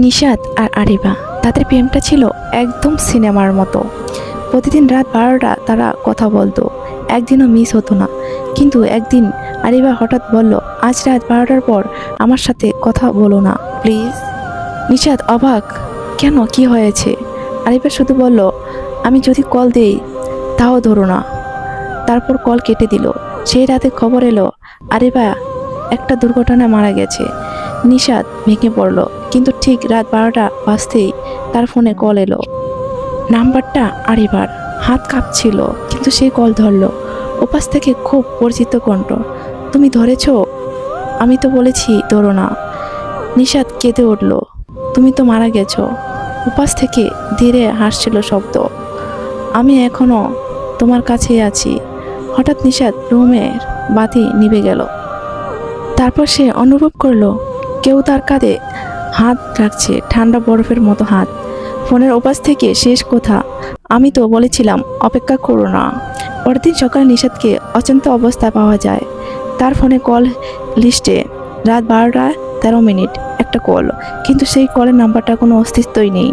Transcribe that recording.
নিশাত আর আরিবা তাদের প্রেমটা ছিল একদম সিনেমার মতো। প্রতিদিন রাত 12টা তারা কথা বলতো, একদিনও মিস হতো না। কিন্তু একদিন আরিবা হঠাৎ বলল, আজ রাত 12টার পর আমার সাথে কথা বলো না প্লিজ। নিশাত অবাক, কেন, কি হয়েছে? আরিবা শুধু বলল, আমি যদি কল দেই তাও ধরো না। তারপর কল কেটে দিল। সেই রাতে খবর এলো আরিবা একটা দুর্ঘটনায় মারা গেছে। নিশাত ভেঙে পড়ল, কিন্তু ঠিক রাত 12টা বাজতেই তার ফোনে কল এলো। নাম্বারটা আরিবার। হাত কাঁপছিল, কিন্তু সে কল ধরল। ওপাশ থেকে খুব পরিচিত কণ্ঠ, তুমি ধরেছ? আমি তো বলেছি ধরো না। নিশাত কেঁদে উঠল, তুমি তো মারা গেছো। ওপাশ থেকে ধীরে হাসছিল শব্দ, আমি এখনো তোমার কাছেই আছি। হঠাৎ নিশাত রুমের বাতি নিভে গেল। তারপর সে অনুভব করলো কেউ তার কাঁধে হাত রাখছে, ঠান্ডা বরফের মতো হাত। ফোনের ওপাশ থেকে শেষ কথা, আমি তো বলেছিলাম অপেক্ষা করো না। পরদিন সকালে নিশাতকে অচেনা অবস্থায় পাওয়া যায়। তার ফোনে কল লিস্টে রাত 12টা 13 মিনিট একটা কল, কিন্তু সেই কলের নাম্বারটা কোনো অস্তিত্বই নেই।